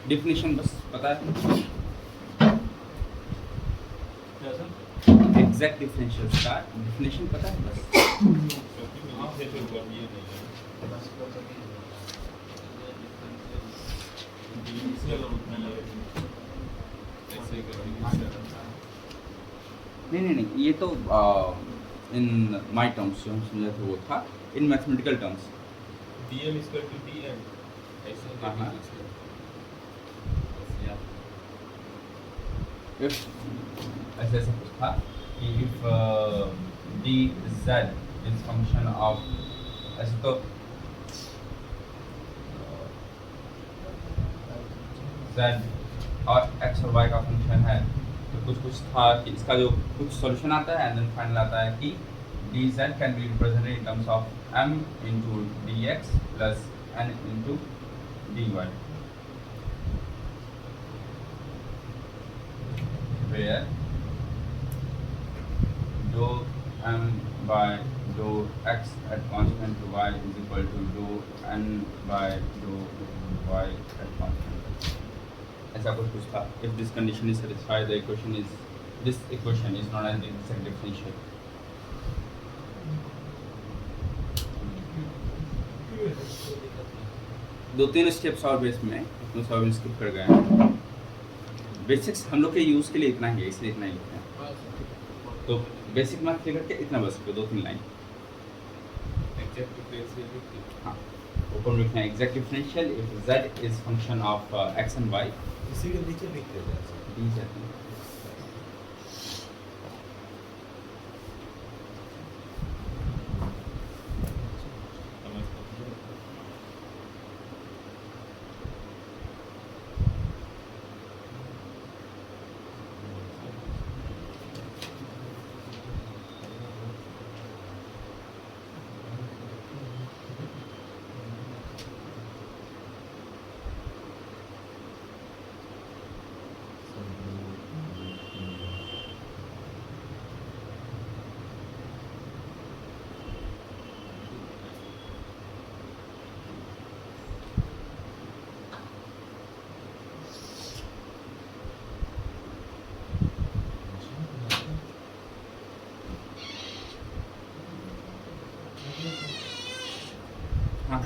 Definition बस पता है, एग्जैक्ट डिफरेंशियल का डिफिनेशन पता है बस। नहीं, ये तो इन माय टर्म्स जो हम समझा थे वो था, इन mathematical terms. dm is equal to dn ऐसे हाँ। इफ ऐसे कुछ था कि if D Z is function of, ऐसे तो जेड और एक्स और वाई का फंक्शन है, तो कुछ था कि इसका जो कुछ सॉल्यूशन आता है एंड देन फाइनल आता है कि d z can be represented in terms of m into d x plus n into d y, where dou m by dou x at constant y is equal to dou n by dou y at constant। ऐसा कुछ था। If this condition is satisfied, this equation is known as the exact differential। दो तीन steps और base में इसमें सब skip कर गए हैं। बेसिक्स हम लोग के यूज़ के लिए इतना ही है, इसलिए इतना ही लिखते हैं। तो बेसिक मैथ क्लियर करके इतना बस दो तीन लाइन। एग्जैक्ट डिफरेंशियल हाँ, ऊपर में लिखना है exact differential if z is function of x and y। इसी के नीचे लिख देते हैं डी z हाँ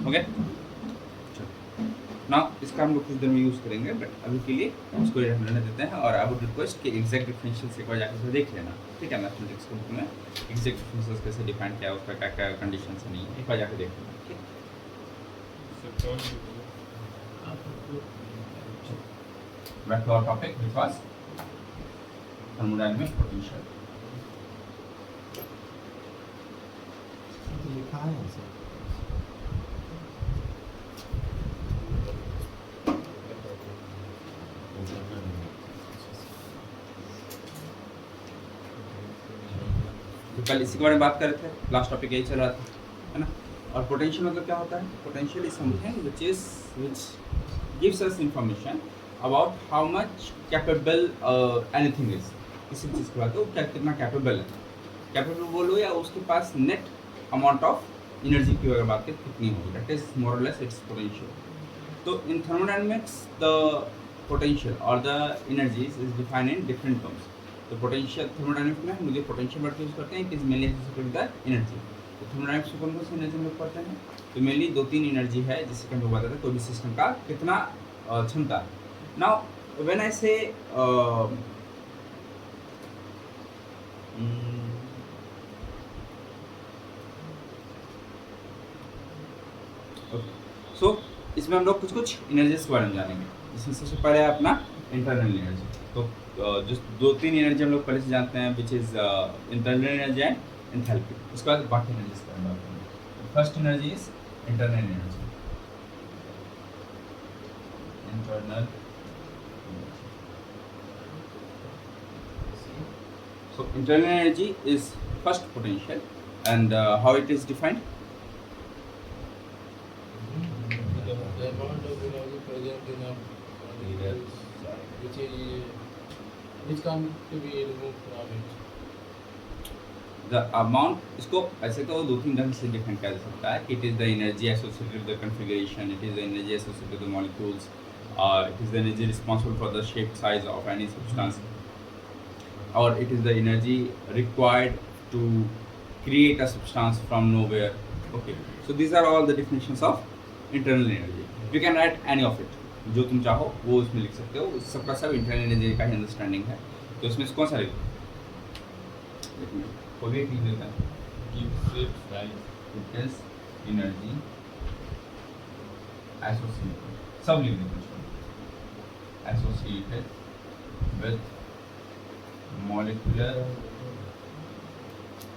ओके। ना इसका हम लोग कुछ देर में यूज़ करेंगे, बट अभी के लिए इसको रहने देते हैं। और आई वुड रिक्वेस्ट कि एग्जैक्ट डिफरेंशियल से एक बार जाकर देख लेना, ठीक है। मैथमेटिक्स के बुक में एग्जैक्ट डिफरेंशियल कैसे डिफाइन किया है, उसका क्या क्या कंडीशन है, नहीं एक बार जाकर देख लेना, ठीक। Back to our topic, which was thermodynamic potential। लिखा है सर। तो कल इसी के बारे में बात कर रहे थे, लास्ट टॉपिक यही चल रहा था, है ना। और पोटेंशियल मतलब क्या होता है? Potential is something which gives us information about how much capable anything is। किसी चीज़ की बात हो, क्या कितना कैपेबल है, कैपेबल बोलो या उसके पास नेट अमाउंट ऑफ एनर्जी की अगर बात करें कितनी होगी, दैट इज मोर और लेस इट्स पोटेंशियल। तो इन थर्मोडायनेमिक्स द पोटेंशियल और the energies is defined in different terms. तो पोटेंशियल थर्मोडायनेमिक्स में हम लोग पोटेंशियल वर्ड यूज़ करते हैं, it is mainly associated with the energy. तो थर्मोडायनेमिक्स में कौन कौन सी एनर्जी हम लोग पढ़ते हैं? तो मेनली दो तीन एनर्जी है जिससे हम लोग बताते हैं कोई भी सिस्टम का कितना क्षमता। नाउ व्हेन आई से सो इसमें हम लोग कुछ एनर्जीज के बारे में जानेंगे, जिसमें सबसे पहले है अपना इंटरनल एनर्जी। तो जो दो तीन एनर्जी हम लोग पहले से जानते हैं, which is internal energy and enthalpy. उसके बाद बाकी एनर्जीज का बात करेंगे। First energy is internal energy. Internal so internal energy is first potential and how it is defined? The amount of energy present in a which is Which can to be removed from it. The amount, इसको ऐसे तो दो तीन ढंग से define किया जा सकता है. It is the energy associated with the configuration, it is the energy associated with the molecules, it is the energy responsible for the shape size of any substance, or it is the energy required to create a substance from nowhere. Okay, so these are all the definitions of internal energy. You can write any of it, जो तुम चाहो वो उसमें लिख सकते हो. सबका सब इंटरनल एनर्जी का ही अंडरस्टैंडिंग है. तो उसमें से कौन सा लिखो? कोई भी एक लिख देता है. Give shape size. It is energy associated, सब लिख देते हैं, associated with molecular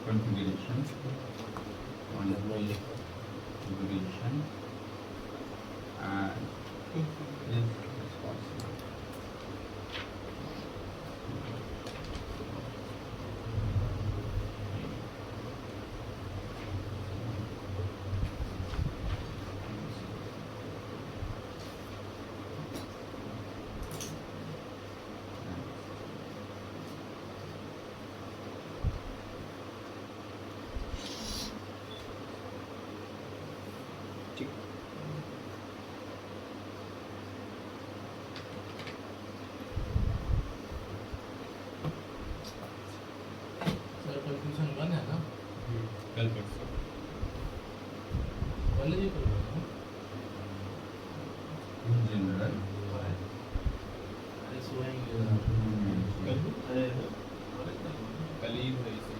configuration and is responsible. ठीक. सर कंफ्यूजन बन है ना कल परसों. पहले जी कर रहे In general, अरे सुबह कल कल ही हुई थी.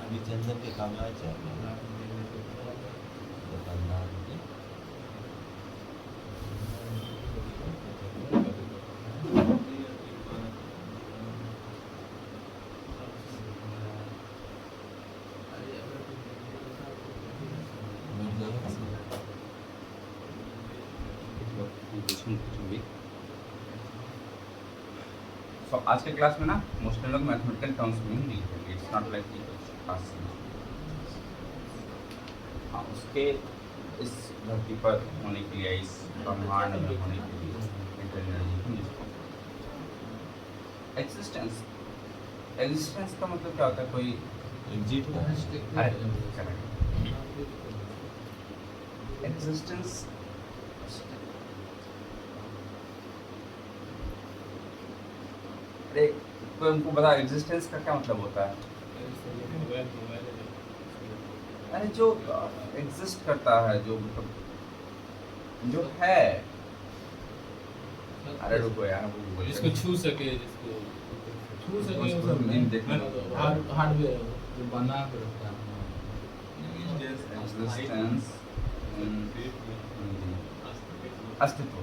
अभी चंदन के काम आए थे दुकानदार के so आज के क्लास में ना मोस्टली लोग मैथमेटिकल टर्म्स में ही लिखेंगे. It's not like class. हाँ, उसके इस धरती पर होने के लिए, इस ब्रह्मांड में होने के लिए इंटरनल एनर्जी एग्जिस्टेंस. एग्जिस्टेंस का मतलब क्या होता है? कोई एग्जिट एग्जिस्टेंस अरे कोई उनको बता एग्जिस्टेंस का क्या मतलब होता है? मोबाइल अरे जो एग्जिस्ट करता है, जो मतलब जो है. अरे रुको यार, वो बोल जिसको छू सके, जिसको छू सके उसको वो सब नहीं देखना. हार्डवेयर जो बना के रखता है एग्जिस्टेंस अस्तित्व.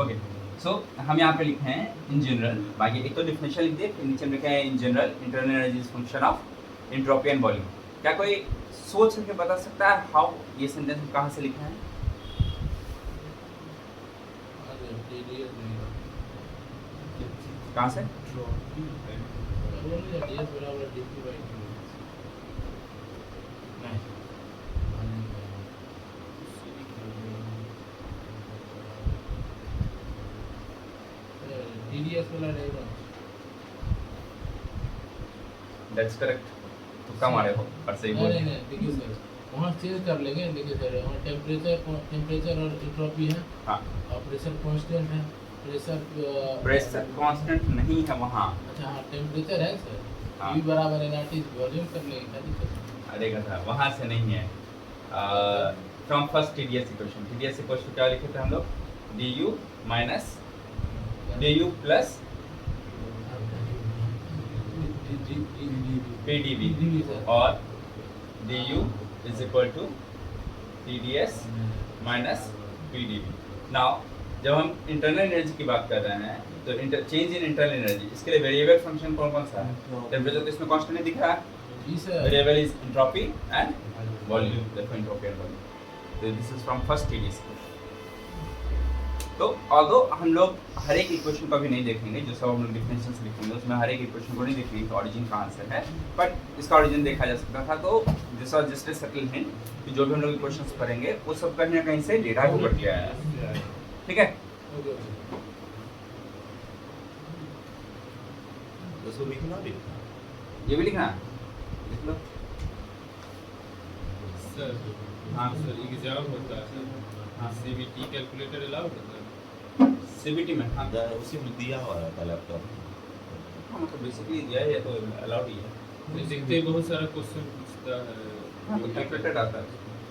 ओके, सो हम यहाँ पे लिखे हैं इन जनरल. बाकी एक तो डिफिनेशन लिख दे, फिर नीचे में लिखा है in general internal energy is function of entropy and volume. क्या कोई सोच करके बता सकता है हाउ ये सेंटेंस कहाँ से लिखा है? कहाँ से? TDS वाला रहेगा. That's correct. तुक्का मारे हो पर सही बोल. नहीं देखिए सर, वहाँ चेंज कर लेंगे. देखिए सर, वहाँ टेम्परेचर और एंट्रोपी है. हाँ, और प्रेशर कांस्टेंट है. प्रेशर कांस्टेंट नहीं है वहाँ. अच्छा हाँ, टेम्परेचर है सर. हाँ. V बराबर एनआरटी वॉल्यूम कर लेंगे. क्या दिक्कत है? अरे था वहाँ से नहीं है. From first TDS equation. TDS equation क्या लिखे थे हम लोग? du minus du plus PdV और du is equal to TDS minus PdV. Now जब हम इंटरनल एनर्जी की बात कर रहे हैं तो चेंज इन इंटरनल एनर्जी, इसके लिए वेरिएबल फंक्शन कौन कौन सा है? टेम्परेचर तो इसमें कांस्टेंट नहीं दिख रहा है. जी sir. Variable is entropy and volume. देखो entropy and volume. So this is from first TDS. तो ऑल्दो हम लोग हर एक इक्वेशन को भी नहीं देखेंगे, जो सब हम लोग डिफरेंशियल्स लिखेंगे उसमें हर एक इक्वेशन को नहीं देखेंगे कि ऑरिजिन कहाँ से है, बट इसका ऑरिजिन देखा जा सकता था। तो this was just a subtle hint कि जो भी हम लोग इक्वेशंस करेंगे वो सब कहीं ना कहीं से डेराइव होकर के आया है, ठीक है। उसको लिखना भी ये भी लिखना है, लिख लो। सर हाँ। सर एग्जाम होता है, हाँ। सीबीटी कैलकुलेटर अलाउड होता है? सीबीटी में हाँ उसी में दिया हुआ रहता लैपटॉप। हाँ, मतलब बेसिकली दिया है तो अलाउड ही है। तो देखते ही बहुत सारा क्वेश्चन पूछता है। हाँ, तो कैलकुलेटर आता है।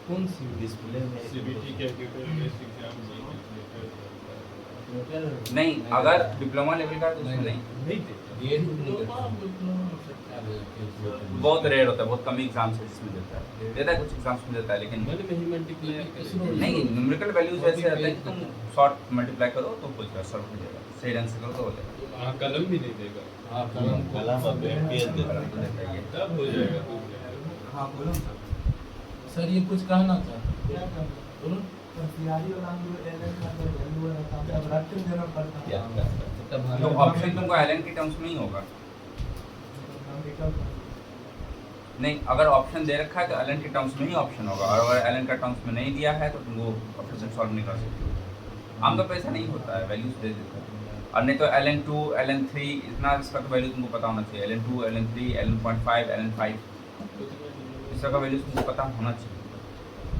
कौन सी डिस्प्ले में सीबीटी कैलकुलेटर बेस्ड एग्जाम में कैलकुलेटर नहीं, अगर डिप्लोमा लेवल का है तो उसमें नहीं, नहीं देता। ये बहुत रेयर होता है, बहुत कम एग्जाम्स है जिसमें देता है, देता है कुछ एग्जाम्स में देता है, लेकिन मैंने में ही मल्टीप्लाई कर नहीं, न्यूमेरिकल वैल्यूज ऐसे रहते हैं कि तुम शॉर्ट मल्टीप्लाई करो तो हो जाएगा, सॉल्व हो जाएगा, सही ढंग से करो तो हो जाएगा। हाँ, कलम भी नहीं देगा। हाँ कलम कलम अब एमपीएस देता कलम तो देता ही है। तब हो जाएगा हो जाएगा। हाँ बोलो सर ये कुछ कहना था बोलो। क्या तो ऑप्शन तुमको एलन के टर्म्स में ही होगा। नहीं, अगर ऑप्शन दे रखा है तो एलन के टर्म्स में ही ऑप्शन होगा, और अगर एलन का टर्म्स में नहीं दिया है तो तुम वो ऑप्शन सॉल्व नहीं कर सकते। आमतौर पर ऐसा नहीं होता है, वैल्यूज दे देता है। और नहीं तो LN2 LN3 इतना इसका तो वैल्यू तुमको पता होना चाहिए, LN2 LN3 LN.5 LN5 इसका का वैल्यू तुमको पता होना चाहिए,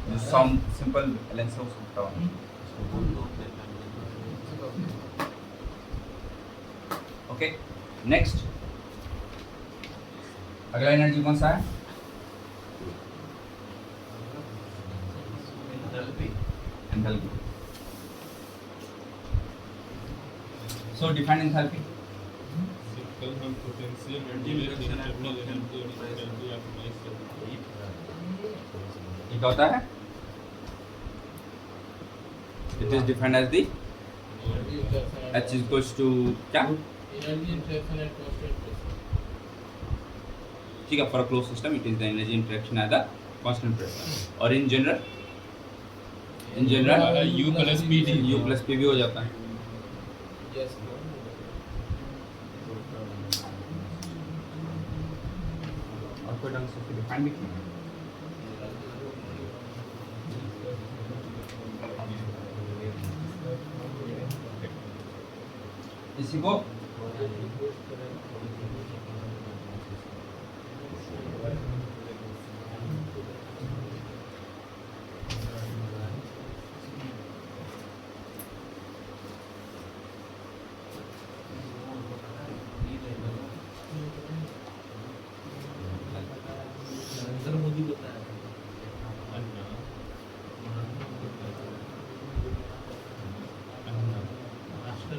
जो सम सिंपल LN से उसको पता होना चाहिए। ओके, नेक्स्ट अगला एनर्जी कौन सा है? Enthalpy. So define enthalpy. Simple हम पोटेंशियल रेडिएशन इंटरनल एनर्जी और एनर्जी ऑफ मास से ये क्या होता है? It is defined as the H equals to क्या? Energy interaction at constant pressure. ठीक है, for close system it is the energy interaction at the constant pressure. और in general U plus P D U plus P भी हो जाता है। Yes और कोई ढंग से डिफाइन भी किया इसी को नरेंद्र मोदी बताया मास्टर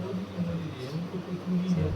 मोदी जी हमको कुछ नहीं है।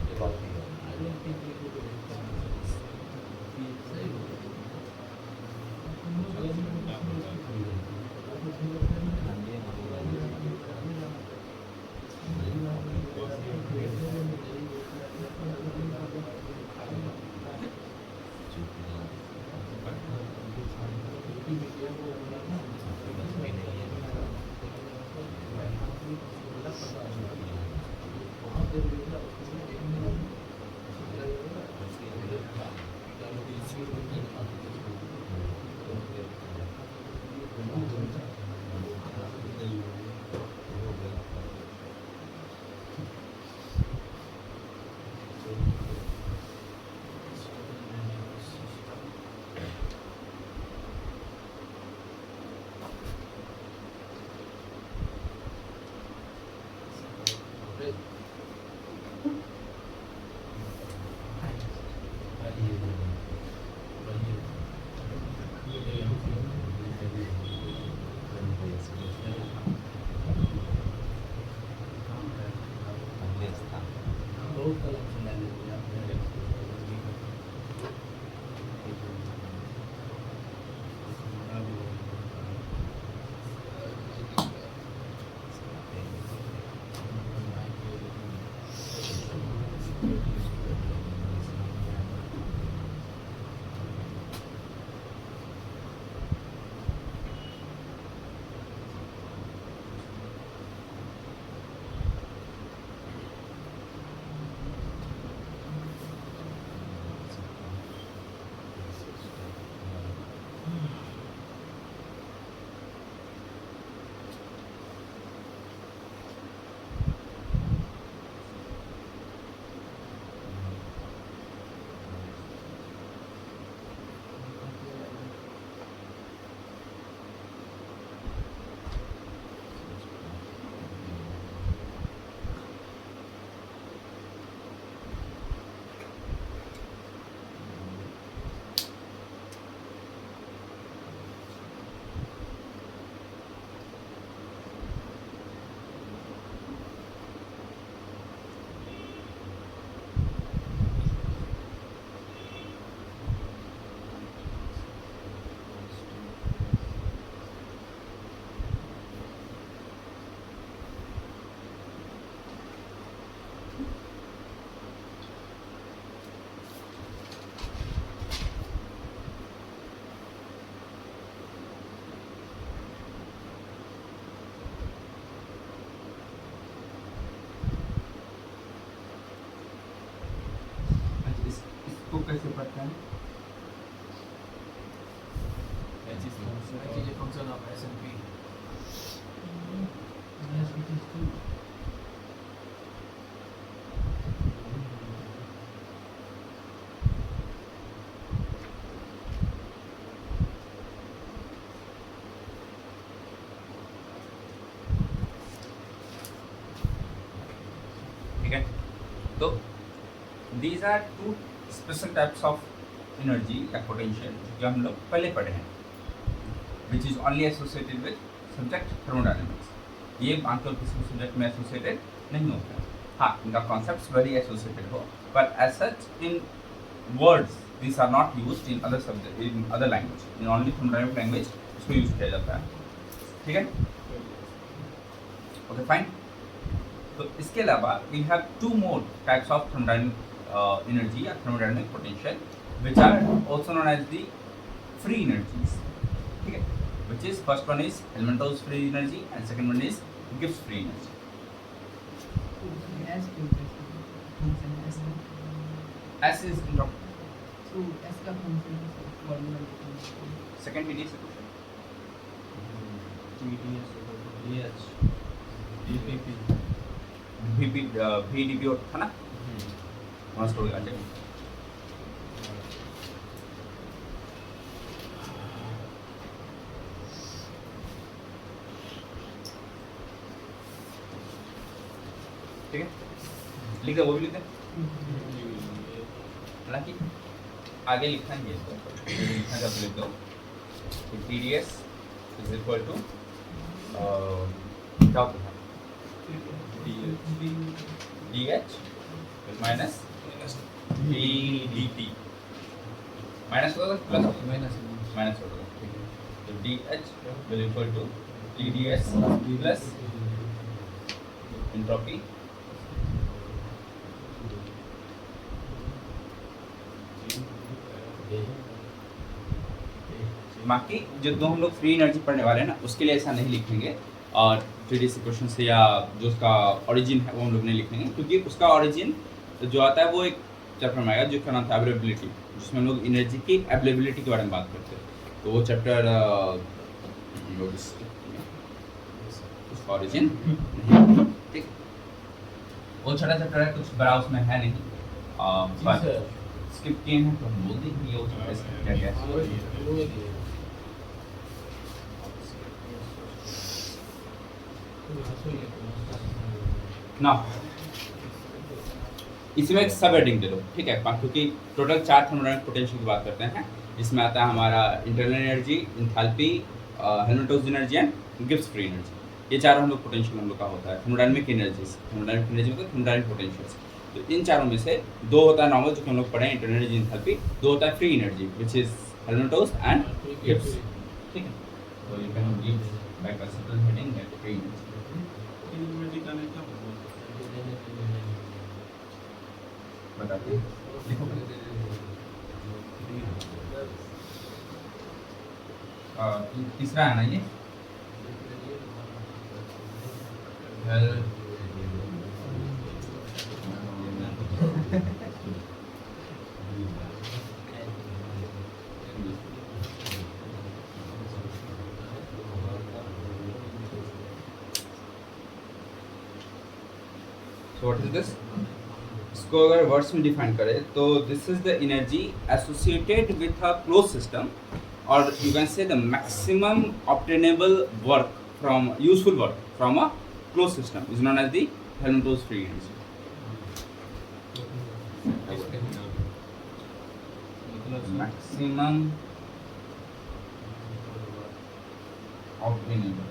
कैसे पढ़ते हैं? H is a function of S and P. Yes, it is true. ठीक है, तो these are two special types of energy या potential जो हम लोग पहले पढ़े हैं, which is only associated with subject thermodynamics. ये आमतौर किसी सब्जेक्ट में एसोसिएटेड नहीं होता है. हाँ, इनका कॉन्सेप्ट्स वेरी एसोसिएटेड हो, but as such in words these are not used in other subject, in other language. In only thermodynamic language इसको यूज किया जाता है. ठीक है, ओके फाइन. तो इसके अलावा we have two more types of thermodynamic energy या thermodynamic potential which are also known as the free energies. ठीक है, which is first one is Helmholtz free energy and second one is Gibbs free energy. S function S S is in so S का function formula second TDS equation. VDP और था ना, वहाँ store आ जाएगा. ठीक है, लिख दो, वो भी लिख दे. हालांकि आगे लिखना ही है, तो लिखना जब लिख दो TDS इज इक्वल टू क्या होता है DH माइनस DT माइनस होगा प्लस माइनस होगा. ठीक है, तो DH is equal to TDS plus entropy बाकी जो दो हम लोग फ्री एनर्जी पढ़ने वाले हैं ना, उसके लिए ऐसा नहीं लिखेंगे और 3D इक्वेशन से या जो उसका ओरिजिन है वो हम लोग नहीं लिखेंगे, क्योंकि उसका ओरिजिन जो आता है वो एक चैप्टर में आएगा जो का नाम था अवेलेबिलिटी, जिसमें हम लोग एनर्जी की अवेलेबिलिटी के बारे में बात करते हैं. तो वो चैप्टर उसका ओरिजिन ठीक, वो छोटा चैप्टर है, कुछ बड़ा उसमें है नहीं. जी सर. स्किप किए हैं तो हम बोल देंगे वो चैप्टर क्या क्या है. ना इसमें एक सब हेडिंग दे दो. ठीक है, क्योंकि टोटल 4 थर्मोडायनामिक पोटेंशियल की बात करते हैं. इसमें आता है हमारा internal energy, enthalpy, Helmholtz energy and Gibbs free energy. ये चारों हम लोग पोटेंशियल हम लोग का होता है. थर्मोडायनामिक एनर्जीज, थर्मोडायनामिक एनर्जी मतलब थर्मोडायनामिक पोटेंशियल्स. तो इन चारों में से दो होता है नॉर्मल जो कि हम लोग पढ़े हैं, इंटरनल एनर्जी, एंथैल्पी. दो होता है free energy which is Helmholtz and Gibbs. ठीक है, तो you can give by conceptual heading that free energy. बताते हैं, लिखो. तीसरा है ना ये So what is this? इसको अगर वर्ड्स में डिफाइन करें तो this is the energy associated with a close system, और you can say the maximum obtainable work from useful work from a close system is known as the Helmholtz free energy. Maximum obtainable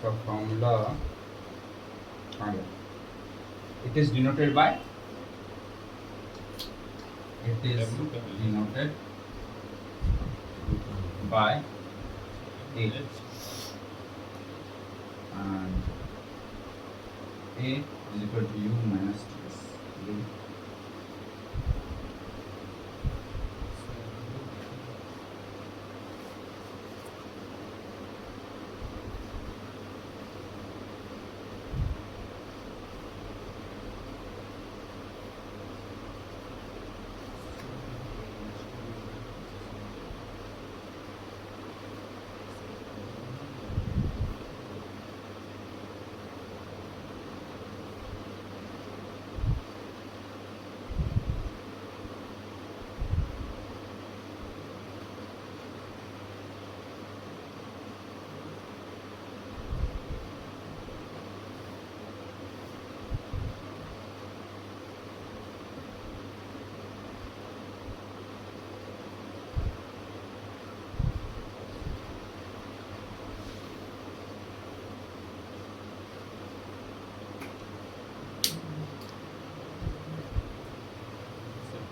इसका formula आ गया. It is denoted by A, and A is equal to U minus TS.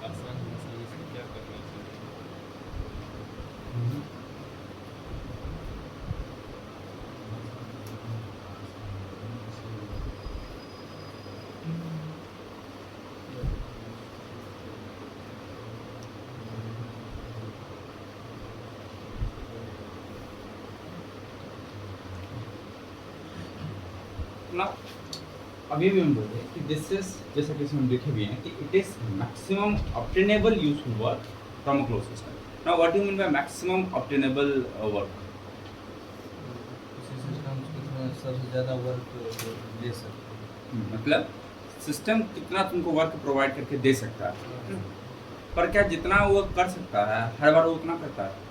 आसान मसले से क्या करना चाहिए? ना अभी भी हम बोले कि दिस इज जैसा कि हम लिखे भी हैं कि it is maximum obtainable useful work from a close system. Now what do you mean by maximum obtainable work? किसी सिस्टम कितना सबसे ज़्यादा वर्क दे सकते मतलब सिस्टम कितना तुमको वर्क प्रोवाइड करके दे सकता है, पर क्या जितना वो कर सकता है हर बार वो उतना करता है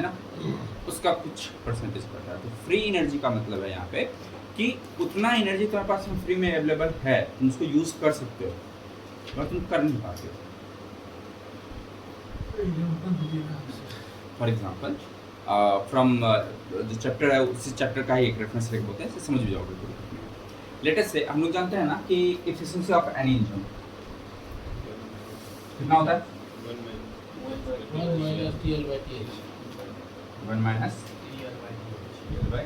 ना, उसका कुछ परसेंटेज करता है. तो फ्री एनर्जी का मतलब है यहाँ पे कि उतना एनर्जी तुम्हारे पास में फ्री में अवेलेबल है, तुम उसको यूज कर सकते हो पर तुम कर नहीं पाते हो. फॉर एग्जाम्पल फ्रॉम जो चैप्टर है उसी चैप्टर का ही एक रेफरेंस लेके बोलते हैं, समझ भी जाओगे. लेटेस्ट से हम लोग जानते हैं ना कि एफिशिएंसी ऑफ एनी इंजन कितना होता है? 1 minus TL by TH. 1 minus TL by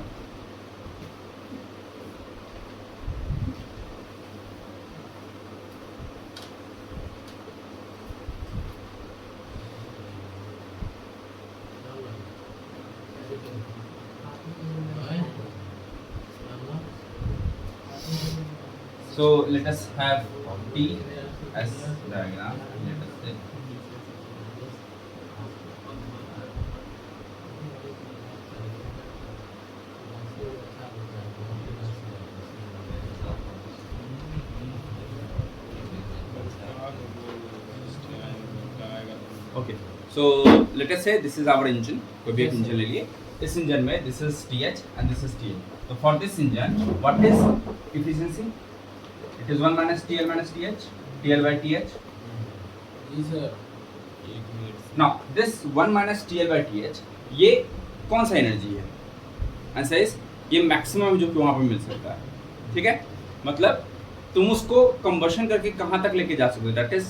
So let us have T as diagram. Let us say okay. So let us say this is our engine. कोई भी एक इंजन ले लिए. इस engine में this is TH and this is TL. So for this engine, what is efficiency? It is 1 minus TL minus TH. TL by TH. Is a Now this 1 minus TL by TH ये कौन सा energy है? Answer is ये maximum जो कि वहाँ पे मिल सकता है. ठीक है, मतलब तुम उसको कंबशन करके कहाँ तक लेके जा सकते हो? दैट इज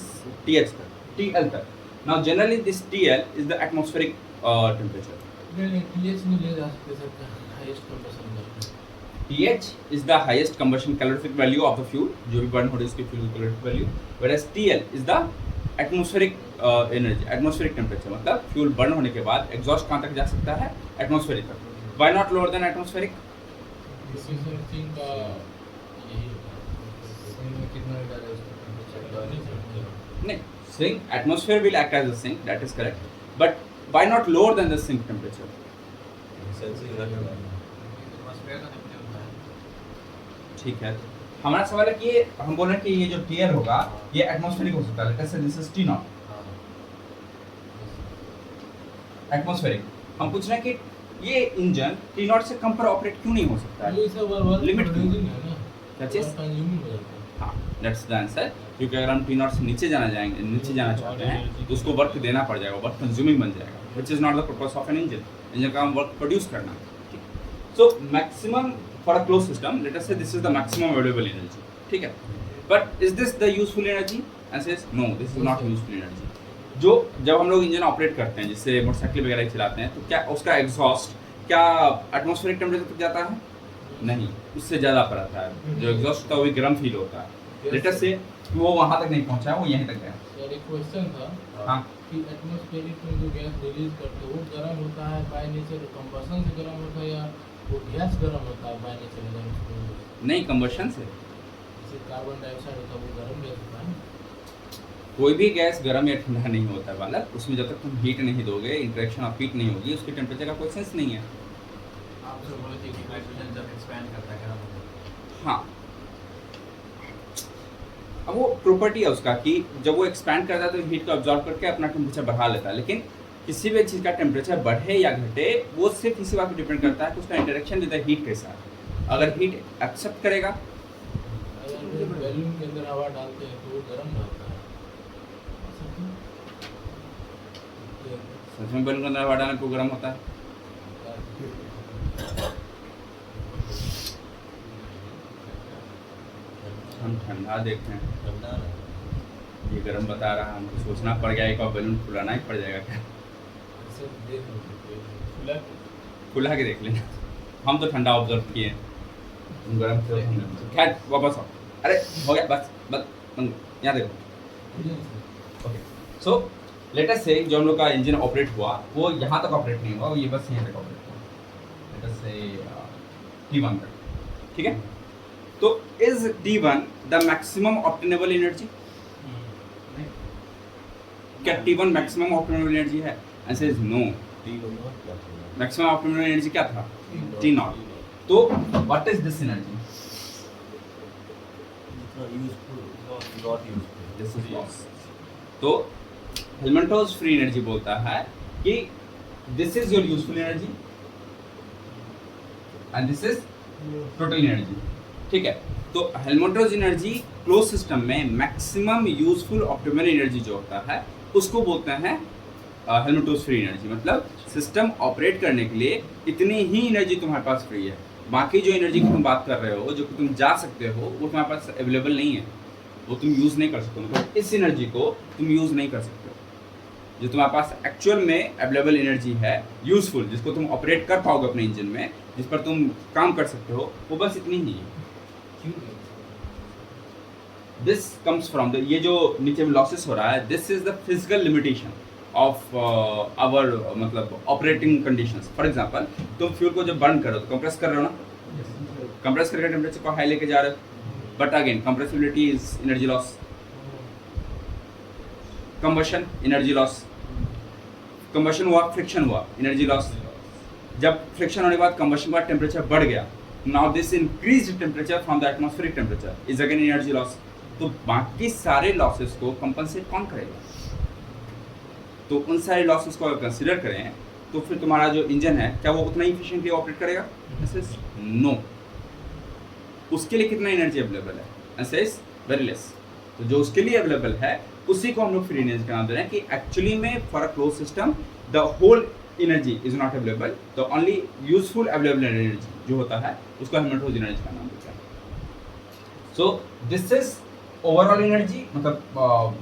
TH तक, TL तक. Now generally this TL is the atmospheric temperature. नहीं TH नहीं ले जा सकते sir, highest compression level. TH is the highest combustion calorific value of the fuel, जो भी बर्न हो रही है उसकी fuel calorific value, whereas TL is the atmospheric energy, atmospheric temperature. मतलब फ्यूल बर्न होने के बाद एग्जॉस्ट कहाँ तक जा सकता है? एटमॉस्फेरिक तक. Why not lower than atmospheric? Sink का यही होता है कितना डाले उसका नहीं, sink atmosphere will act as a sink, that is correct, but why not lower than the sink temperature? ठीक है, हमारा सवाल है कि ये हम बोल रहे हैं कि ये जो TL होगा ये एटमॉस्फेरिक हो सकता है. Let's say this is T0 atmospheric. हम पूछ रहे हैं कि ये इंजन T0 से कम पर ऑपरेट क्यों नहीं हो सकता है? ये सब वर्क Limit क्यों? है ना, That is- कंज्यूमिंग हो जाता है. हाँ, दैट्स द आंसर. क्योंकि अगर हम T0 से नीचे जाना चाहते हैं तो उसको वर्क देना पड़ जाएगा, वर्क कंज्यूमिंग बन जाएगा, which is not the purpose of an engine. Engine का हम वर्क प्रोड्यूस करना. So maximum for a closed system, let us say this is the maximum available energy. ठीक है? But is this the useful energy? Answer is no. This is not useful energy. जो जब हम लोग engine operate करते हैं, जिससे motorcycle वगैरह चलाते हैं, तो क्या उसका एग्जॉस्ट क्या एटमॉस्फेरिक टेम्परेचर तक जाता है? नहीं, उससे ज़्यादा पर आता है। जो एग्जॉस्ट होता है वो गर्म फील होता है। लेट अस से वो वहाँ तक नहीं पहुँचा, वो यहीं तक गया। सर एक क्वेश्चन था हाँ, कि एटमॉस्फेरिक में जो गैस रिलीज करते हैं वो गर्म होता है बाय नेचर, कंबशन से गर्म होता है, या वो गैस गर्म होता है बाय नेचर? अगर उसको नहीं, कंबशन से। जैसे कार्बन डाइऑक्साइड होता है वो गर्म गैस होता है। कोई भी गैस गर्म या ठंडा नहीं होता है बालक, उसमें जब तक तुम हीट नहीं दोगे, इंटरेक्शन ऑफ हीट नहीं होगी, उसके टेम्परेचर का कोई सेंस नहीं है। आप जो बोले थे कि नाइट्रोजन जब एक्सपैंड करता है गर्म होता है। हाँ, अब वो प्रॉपर्टी है उसका कि जब वो एक्सपैंड करता है तो हीट को अब्जॉर्ब करके अपना टेम्परेचर बढ़ा लेता है। लेकिन किसी भी चीज़ का टेम्परेचर बढ़े या घटे, वो सिर्फ इसी बात पर डिपेंड करता है कि उसका इंटरेक्शन विद द हीट कैसा है। अगर हीट एक्सेप्ट करेगा, अगर बैलून के अंदर हवा डालते हैं तो वो गर्म रहता है। सच में बैलून के अंदर हवा डालने को गर्म होता है? हम ठंडा देख रहे हैं, ठंडा ना ये गर्म बता रहा है, हमको सोचना पड़ गया एक बार बैलून फुलाना ही पड़ जाएगा क्या? सब देख लो। खुला के देख लेना। हम तो ठंडा ऑब्जर्व किए, तुम गर्म से हमने। खैर वापस आओ। अरे हो गया, बस बस यहाँ देखो। ओके, सो लेट अस से जो हम लोग का इंजन ऑपरेट हुआ वो यहाँ तक ऑपरेट नहीं हुआ, वो ये बस यहाँ तक ऑपरेट हुआ। लेट अस से T1 तक, ठीक है? तो is T1 the maximum obtainable energy? क्या T1 मैक्सिमम ऑब्टेनेबल एनर्जी है? Answer is no. Maximum obtainable energy क्या था? T0। तो what is this energy? This is loss. तो हेल्महोल्ट्ज़ फ्री एनर्जी बोलता है कि this is your useful energy and this is total energy, ठीक है? तो हेल्महोल्ट्ज़ एनर्जी क्लोज सिस्टम में मैक्सिमम यूजफुल ऑप्टिमल एनर्जी जो होता है उसको बोलते हैं हेल्महोल्ट्ज़ फ्री एनर्जी। मतलब सिस्टम ऑपरेट करने के लिए इतनी ही एनर्जी तुम्हारे पास फ्री है, बाकी जो एनर्जी की तुम बात कर रहे हो, जो कि तुम जा सकते हो, वो तुम्हारे पास अवेलेबल नहीं है, वो तुम यूज़ नहीं कर सकते। मतलब इस एनर्जी को तुम यूज़ नहीं कर सकते हो। जो तुम्हारे पास एक्चुअल में अवेलेबल एनर्जी है यूज़फुल, जिसको तुम ऑपरेट कर पाओगे अपने इंजन में, जिस पर तुम काम कर सकते हो, वो बस इतनी ही है। दिस कम्स फ्रॉम द, ये जो नीचे में लॉसेस हो रहा है, this is the physical limitation of our मतलब ऑपरेटिंग कंडीशंस। फॉर एग्जांपल, तुम फ्यूल को जब बर्न करो तो कंप्रेस कर रहे हो ना, कंप्रेस करके टेम्परेचर को हाई लेके जा रहे हो, but again compressibility is energy loss. Combustion energy loss, combustion हुआ, फ्रिक्शन हुआ, एनर्जी लॉस। जब फ्रिक्शन होने के बाद कंबशन के बाद टेम्परेचर बढ़ गया, now this increased temperature from the atmospheric temperature is again energy loss. तो बाकी सारे लॉसेस को कंपनसेट कौन करेगा? तो उन सारे लॉसेस को अगर कंसिडर करें तो फिर तुम्हारा जो इंजन है क्या वो उतना इफिशिएंटली ऑपरेट करेगा? नो। उसके लिए कितना एनर्जी अवेलेबल है? Answer is very less. तो जो उसके लिए अवेलेबल है उसी को हम लोग फ्री एनर्जी का नाम दे रहे हैं कि एक्चुअली में for a close system the whole energy is not available, the only useful available energy जो होता है उसको हेल्महोल्ट्ज़ एनर्जी का नाम देते हैं। So this is overall energy, मतलब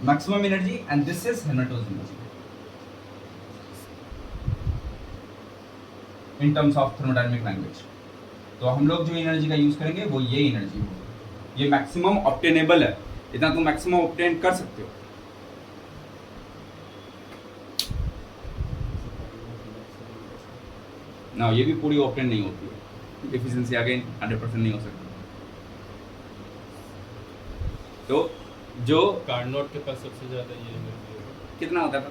maximum energy, and this is Helmholtz energy in terms of thermodynamic language. तो हम लोग जो एनर्जी का यूज करेंगे वो ये एनर्जी होगी, ये मैक्सिमम ऑब्टेनेबल है, इतना तुम मैक्सिमम ऑब्टेन कर सकते हो। ना ये भी पूरी ऑब्टेन नहीं होती है, एफिशिएंसी अगेन 100% नहीं हो सकती। तो जो कार्नोट के पास सबसे ज़्यादा ये एनर्जी है, कितना होता है?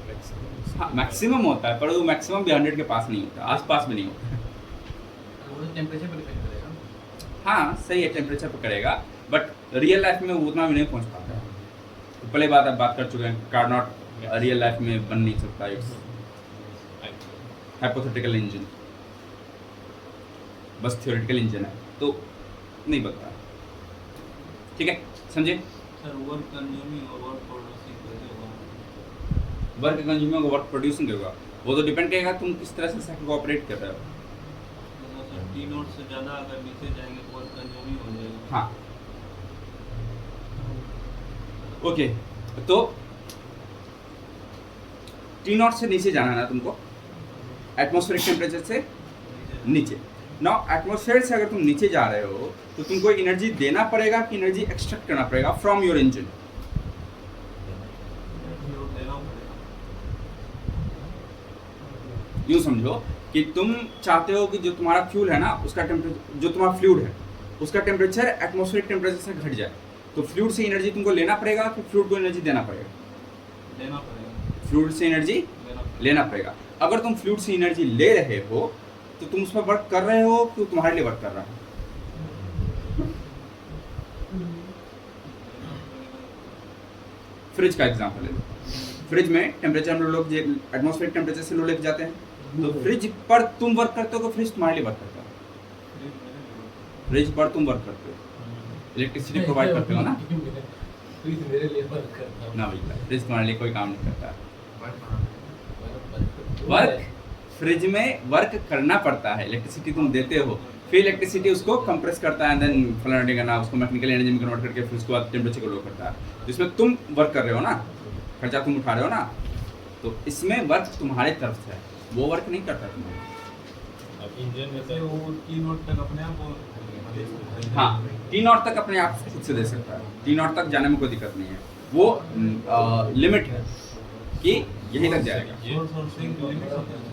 मैक्सिमम। हाँ, मैक्सिमम होता है, पर वो मैक्सिमम भी 100 के पास नहीं होता, आसपास में नहीं होता। वो टेम्परेचर पर डिपेंड करेगा। हाँ सही है, टेम्परेचर पर करेगा, बट रियल लाइफ में वो उतना भी नहीं पहुँच पाता है। तो पहले बात आप बात कर चुके हैं, कार्नोट रियल लाइफ में बन नहीं सकता, इट्स हाइपोथेटिकल इंजन, बस थियोरेटिकल इंजन है, तो नहीं बनता। ठीक है, समझे? सर वर्क कंज्यूमिंग और वर्क प्रोड्यूसिंग कैसे होगा? वर्क कंज्यूमिंग और वर्क प्रोड्यूसिंग होगा, वो तो डिपेंड करेगा तुम किस तरह से साइकिल को ऑपरेट कर रहे हो। टी नोट से ज़्यादा अगर नीचे जाएंगे तो वर्क कंज्यूमिंग हो जाएगा। हाँ ओके, तो टी नॉट से नीचे जाना है ना तुमको, एटमॉस्फेरिक टेम्परेचर से नीचे। नाउ एटमॉस्फेयर से अगर तुम नीचे जा रहे हो तो तुमको एनर्जी देना पड़ेगा कि एनर्जी एक्सट्रैक्ट करना पड़ेगा फ्रॉम योर इंजन? देना पड़ेगा। यूँ समझो कि तुम चाहते हो कि जो तुम्हारा फ्यूल है ना उसका टेम्परेचर, जो तुम्हारा फ्लूइड है उसका टेम्परेचर एटमॉस्फेरिक टेम्परेचर से घट जाए, तो फ्लूइड से एनर्जी तुमको लेना पड़ेगा कि फ्लूइड को एनर्जी देना पड़ेगा? देना पड़ेगा। फ्लूइड से एनर्जी लेना पड़ेगा। अगर तुम फ्लूइड से एनर्जी ले रहे हो तो तुम उस पर वर्क कर रहे हो कि तुम्हारे लिए वर्क कर रहा है? फ्रिज का एग्जांपल ले लो। फ्रिज में टेम्परेचर हम लोग एटमॉस्फेरिक टेम्परेचर से लो लेके जाते हैं, तो फ्रिज पर तुम वर्क करते हो कि फ्रिज तुम्हारे लिए वर्क करता है? फ्रिज पर तुम वर्क करते हो, इलेक्ट्रिसिटी प्रोवाइड करते हो ना? फ्रिज मेरे लिए वर्क करता है ना भैया, फ्रिज तुम्हारे लिए कोई काम नहीं करता। वर्क वर्क फ्रिज में वर्क करना पड़ता है, इलेक्ट्रिसिटी तुम देते हो, फिर इलेक्ट्रिसिटी उसको कंप्रेस करता है, देन फलाना ढिकाना उसको मैकेनिकल एनर्जी में कन्वर्ट करके फिर उसके बाद टेम्परेचर को लो करता है। जिसमें तुम वर्क कर रहे हो ना, खर्चा तुम उठा रहे हो ना, तो इसमें वर्क तुम्हारे तरफ से है, वो वर्क नहीं करता तुम्हारा। अब इंजन में से वो टी नोट तक अपने आप वो हाँ, टी नॉट तक अपने आप खुद से दे सकता है, टी नॉट तक जाने में कोई दिक्कत नहीं है, वो लिमिट है कि यहीं तक जाएगा। सोर्स और सिंक लिमिट होता है।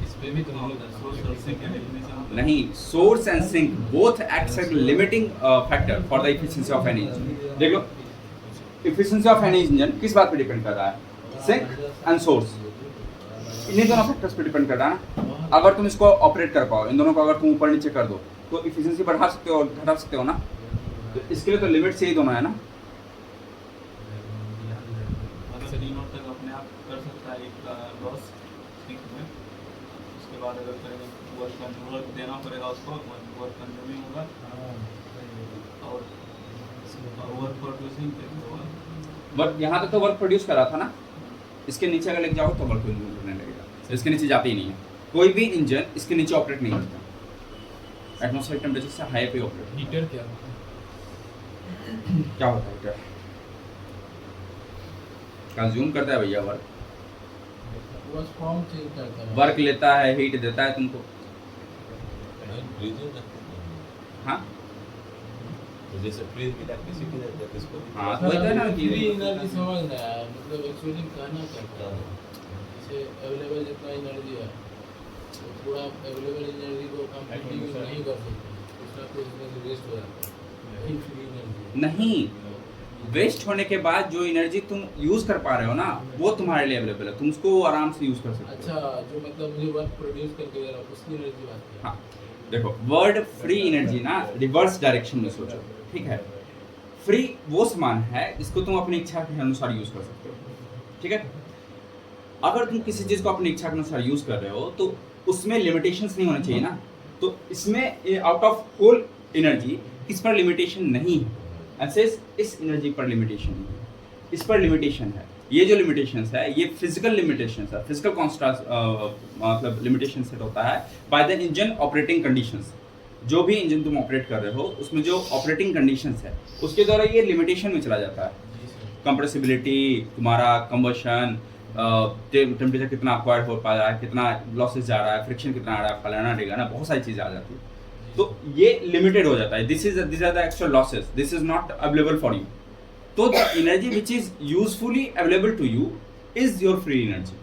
इस पे भी तो हम लोग सोर्स और सिंक के डेफिनेशन नहीं, source and sink both acts as limiting factor for the efficiency of any engine. देख लो, एफिशिएंसी ऑफ एनी इंजन किस बात पे डिपेंड कर रहा है? सिंक एंड सोर्स, इन्हीं दोनों फैक्टर्स पे डिपेंड कर रहा है ना। अगर तुम इसको ऑपरेट कर पाओ, इन दोनों को अगर तुम ऊपर नीचे कर दो तो एफिशिएंसी बढ़ा सकते हो और घटा सकते हो ना। तो इसके लिए तो लिमिट से ही दोनों है ना। अगर टी नोट तक अपने आप कर सकता है एक लॉस सिंक में, उसके बाद अगर करेंगे वर्क देना पड़ेगा उसको, वर्क कंज्यूमिंग होगा और वर्क प्रोड्यूसिंग होगा। वर्क यहाँ तक तो वर्क प्रोड्यूस कर रहा था ना, इसके नीचे अगर लेके जाओ तो वर्क करने लगेगा, तो इसके नीचे जाते ही नहीं है। कोई भी इंजन इसके नीचे ऑपरेट नहीं करता, एटमॉस्फेरिक टेम्परेचर से हाई पे ऑपरेट। हीटर क्या क्या होता है हीटर? कंज्यूम करता है भैया वर्क, बस फॉर्म चेंज करता है, वर्क लेता है, हीट देता है तुमको। हाँ जैसे फ्रीज में इलेक्ट्रिसिटी देते हैं इसको। हाँ, तो वही है ना कि फ्री एनर्जी समझ ना आया, मतलब एक्चुअली कहना क्या है, जैसे अवेलेबल जितना एनर्जी है तो पूरा अवेलेबल एनर्जी को कंप्लीटली यूज नहीं कर सकते, उसका कुछ एनर्जी वेस्ट हो जाता है, यही फ्री एनर्जी नहीं, वेस्ट होने के बाद जो एनर्जी तुम यूज कर पा रहे हो ना वो तुम्हारे लिए अवेलेबल है, तुम उसको आराम से यूज कर सकते हो। अच्छा, जो मतलब मुझे वर्क प्रोड्यूस करके दे रहा है उसकी एनर्जी बात है। हाँ देखो, वर्ड फ्री एनर्जी ना रिवर्स डायरेक्शन में सोचो, ठीक है? फ्री वो सामान है जिसको तुम अपनी इच्छा के अनुसार यूज कर सकते हो, ठीक है? अगर तुम किसी चीज को अपनी इच्छा के अनुसार यूज कर रहे हो तो उसमें लिमिटेशंस नहीं होने चाहिए ना। तो इसमें आउट ऑफ होल एनर्जी इस पर लिमिटेशन नहीं है, ऐसे इस एनर्जी पर लिमिटेशन नहीं है, इस पर लिमिटेशन है। ये जो लिमिटेशंस है ये फिजिकल लिमिटेशंस है, फिजिकल कॉन्स्टेंट मतलब लिमिटेशन सेट होता है by the engine operating conditions. जो भी इंजन तुम ऑपरेट कर रहे हो उसमें जो ऑपरेटिंग कंडीशंस है उसके द्वारा ये लिमिटेशन में चला जाता है। कंप्रेसिबिलिटी, तुम्हारा कंबशन, टेम्परेचर कितना अक्वायर्ड हो पा रहा है, कितना लॉसेस जा रहा है, फ्रिक्शन कितना आ रहा है, फलाना ढिकाना, बहुत सारी चीज़ें आ जाती है। तो ये लिमिटेड हो जाता है, this are the actual losses, this is not available for you. तो the energy which is usefully available to you is your free energy,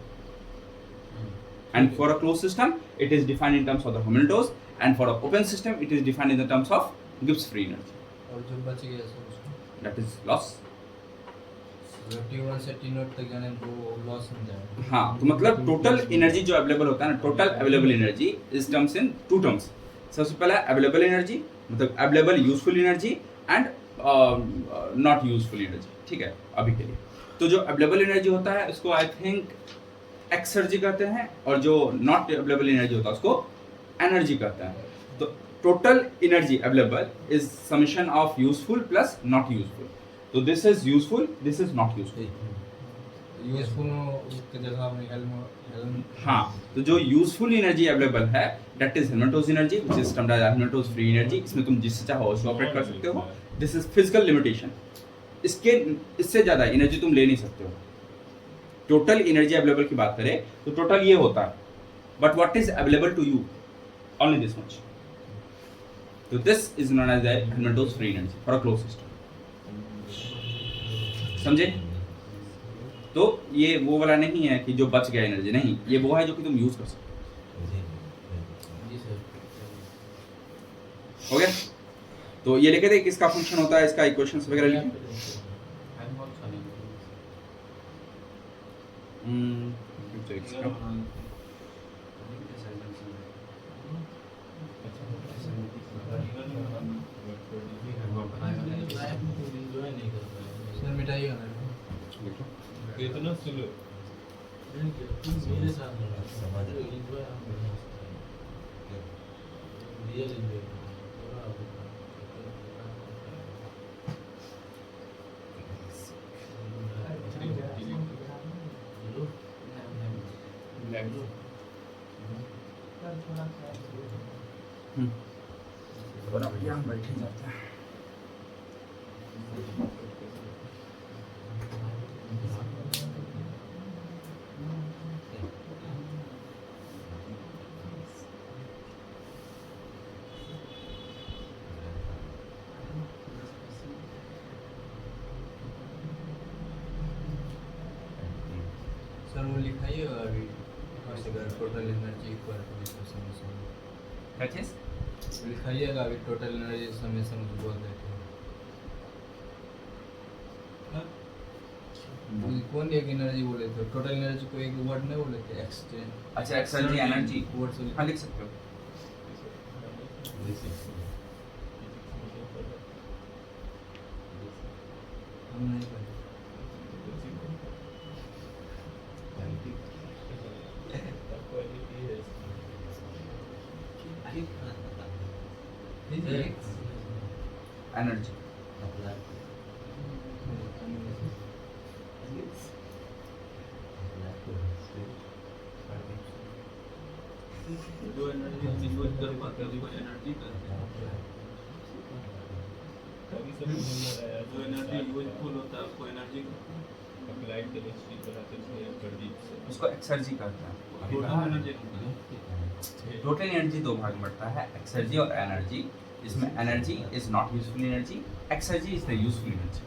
and for a closed system it is defined in terms of the Hamilton, and for an open system it is defined in the terms of Gibbs free energy, और जो बच गया उसको that is loss। T1 से T0 तक जाने वो loss हो जाएगा। हाँ, तो मतलब टोटल एनर्जी जो अवेलेबल होता है ना, total available energy is terms in two terms. सबसे पहला अवेलेबल एनर्जी मतलब available useful energy and not useful energy, ठीक है? अभी के लिए तो जो अवेलेबल एनर्जी होता है उसको आई थिंक एक्सर्जी कहते हैं, और जो नॉट अवेलेबल एनर्जी होता है उसको एनर्जी कहते हैं। तो total energy available is summation of useful plus not useful. तो this is useful, this is not useful. Useful उसके जगह आपने हेल्म हाँ, तो जो यूजफुल एनर्जी अवेलेबल है that is Helmholtz energy which is termed as Helmholtz free energy. इसमें तुम जिससे चाहो उसको ऑपरेट कर सकते हो। This is physical limitation. इससे ज़्यादा एनर्जी तुम ले नहीं सकते हो। टोटल एनर्जी अवेलेबल की बात करें तो टोटल ये होता है, but what is available to you only this much. तो this is known as Helmholtz free energy for a close system. समझे? तो ये वो वाला नहीं है कि जो बच गया एनर्जी, नहीं, ये वो है जो कि तुम यूज कर सकते जी सर। हो। हो गया? तो ये लिखे थे किसका फंक्शन होता है, इसका इक्वेशंस वगैरह लिखे। तो इसका एंजॉय नहीं कर पाए सर मिटाइएगा ना देखो कितना स्लो नहीं किया तुम मेरे साथ लड़ा समझ रहे हो। एंजॉय आप बढ़िया रियल एंजॉय थोड़ा बड़ा बढ़िया हम बैठे जाते हैं। सर वो लिखाइएगा अभी total energy equal to this summation. क्या चीज़? लिखाइएगा अभी टोटल एनर्जी समेशन बोल देते हैं। कौन एक एनर्जी बोले थे? टोटल एनर्जी को एक वर्ड में बोले थे एक्सचेंज। अच्छा, एक्सर्जी एनर्जी वर्ड से हाँ लिख सकते हो। हम नहीं पढ़े। एनर्जी जो एनर्जी हम यूज कर पाते हैं उसको एनर्जी कहते हैं। कभी सब मिल रहा है जो एनर्जी यूजफुल होता है उसको एनर्जी अप्लाइड केमिस्ट्री पढ़ाते थे प्रदीप से। उसको एक्सर्जी कहते हैं। टोटल एनर्जी टोटल एनर्जी दो भाग में बढ़ता है, एक्सर्जी और एनर्जी। इसमें energy is not useful energy, exergy is the useful energy.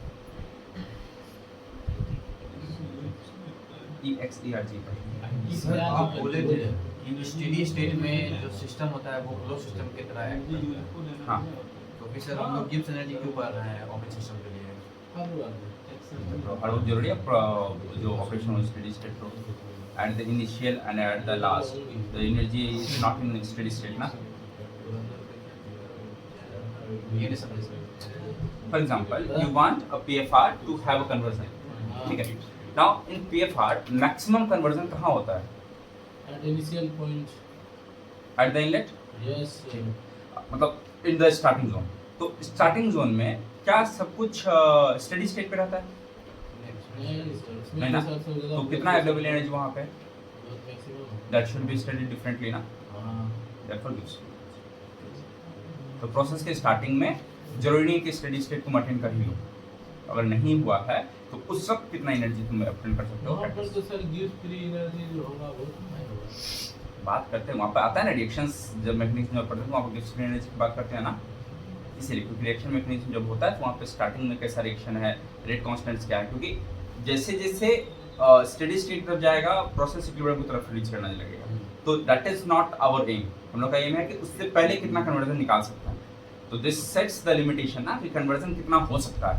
EXERG sir आप बोले थे इन स्टेडी स्टेट में जो सिस्टम होता है वो क्लोज सिस्टम की तरह है। हाँ। तो फिर सर हम लोग गिब्स एनर्जी क्यों पढ़ रहे हैं ओपन सिस्टम के लिए? और वो जरूरी है जो ऑपरेशन स्टेडी स्टेट हो at the initial and at the last the energy is not in steady state ना। ये नहीं समझ sir. For example you want a PFR to have a conversion, ठीक है। Now in PFR maximum conversion कहाँ होता है? At initial point at the inlet, yes मतलब इन द स्टार्टिंग जोन। तो स्टार्टिंग जोन में क्या सब कुछ स्टेडी स्टेट पे रहता है? नहीं ना। तो कितना अवेलेबल एनर्जी वहाँ पे? That should be studied differently ना। Therefore gives। तो प्रोसेस के स्टार्टिंग में जरूरी नहीं कि स्टेडी स्टेट तुम अटेंड कर ही लो। अगर नहीं हुआ है तो उस वक्त कितना एनर्जी तुम अटेंड कर सकते हो। वहाँ पर तो सर गिव्स फ्री एनर्जी जो होगा वो नहीं होगा। बात करते हैं वहाँ पे आता है ना रिएक्शंस, जब मैकेनिज्म में पढ़ते हैं तो वहाँ पे गिव्स फ्री एनर्जी की बात करते हैं ना। इसीलिए क्योंकि रिएक्शन मैकेनिज्म जब होता है तो वहाँ पे स्टार्टिंग में कैसा रिएक्शन है, रेट कॉन्स्टेंट्स क्या है, क्योंकि जैसे जैसे स्टेडी स्टेट तरफ जाएगा प्रोसेस इक्विलिब्रियम की तरफ रीच करने लगेगा। तो that is not our aim. हम लोग का एम है कि उससे पहले कितना कन्वर्जन निकाल सकता है। तो दिस सेट्स द लिमिटेशन ना कि कन्वर्जन कितना हो सकता है।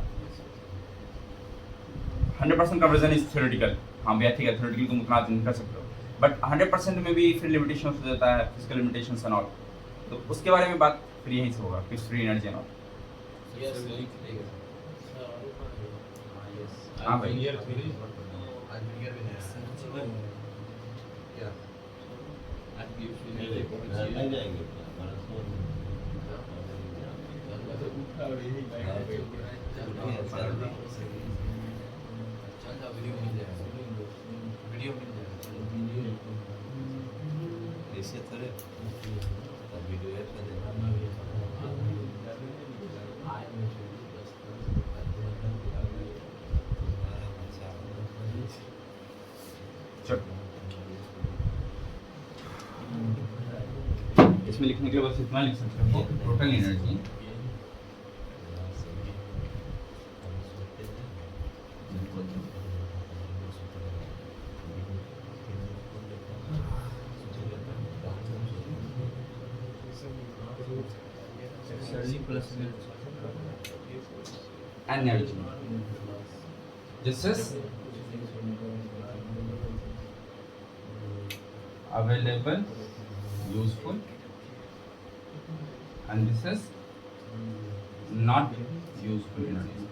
100% कन्वर्जन इज थ्योरेटिकल, हाँ भैया ठीक है, थ्योरेटिकल तुम उतना नहीं कर सकते हो, बट 100% में भी फिर लिमिटेशन हो जाता है, फिजिकल लिमिटेशंस एंड ऑल। तो उसके बारे में बात फिर यहीं से होगा कि free energy and all. Yes हाँ भाई। आज विनियर भी नहीं आया। क्या? आज गिव्स फ्री नहीं एनर्जी जाएंगे उठा और यही चल जाओ वीडियो मिल जाएगा। करे तब वीडियो ऐड कर देना इसमें लिखने के लिए बस इतना लिख सकते हो, total energy exergy plus energy this is available, useful, and this is not useful energy.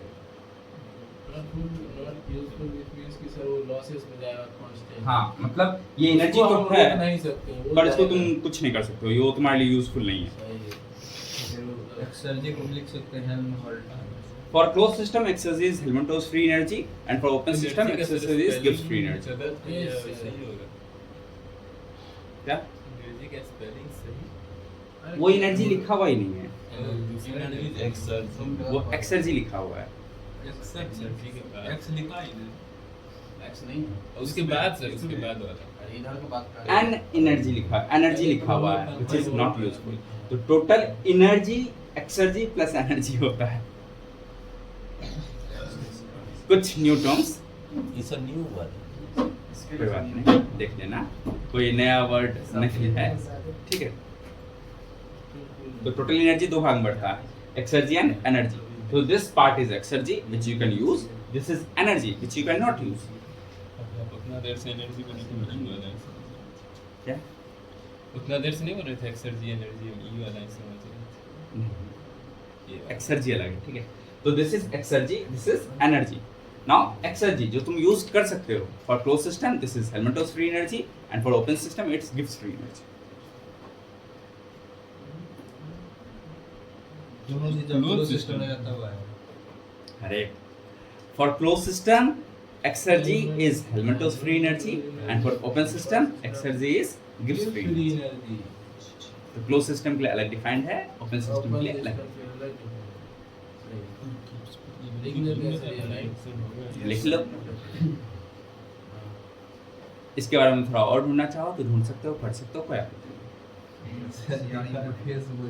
Not useful which means कि सर वो लॉसेस में जाएगा कांस्टेंट। हाँ, मतलब ये एनर्जी उसको तो हम है रोक नहीं सकते, वो पर इसको जाएगा। तुम कुछ नहीं कर सकते हो, ये वो तुम्हारे लिए यूजफुल नहीं है। सही है। एक्सर्जी को लिख सकते हैं Helmholtz. For closed system, exergy is Helmholtz free energy, and for open system, exergy is Gibbs free energy. क्या? एनर्जी का स्पेलिंग सही वो एनर्जी लिखा हुआ ही नहीं है, एनर्जी एक्सर्जी वो एक्सर्जी लिखा हुआ है। एक्स लिखा ही नहीं। एक्स नहीं है उसके बाद सर उसके बाद वाला इधर के बात कर एन एनर्जी लिखा, एनर्जी लिखा हुआ है, which is not useful. तो total energy exergy plus energy होता है। कुछ new terms, it's a new word कोई बात नहीं, देख लेना, कोई नया वर्ड नहीं है, ठीक है। तो टोटल एनर्जी दो भाग में बढ़ता है, एक्सर्जी एंड एनर्जी। तो this part is exergy which you can use, this is energy which you can not use. उतना देर से एनर्जी को नहीं बोल रहे हैं। क्या? उतना देर से नहीं बोल रहे थे एक्सर्जी एनर्जी ये वाला ऐसे समझ रहे थे। एक्सर्जी अलग है, ठीक है। तो this is exergy, this is energy. Now exergy जो तुम यूज कर सकते हो for close system, this is Helmholtz free energy, and for open system it's Gibbs free energy. दोनों चीज क्लोज सिस्टम में जाता हुआ है। अरे for close system exergy is Helmholtz free energy, and for open system exergy is Gibbs free energy. Energy तो close system के लिए अलग डिफाइंड है, ओपन सिस्टम के लिए अलग। लिख लो। इसके बारे में थोड़ा और ढूंढना चाहो तो ढूंढ सकते हो, पढ़ सकते हो, कोई आपत्ति नहीं। फेसबुक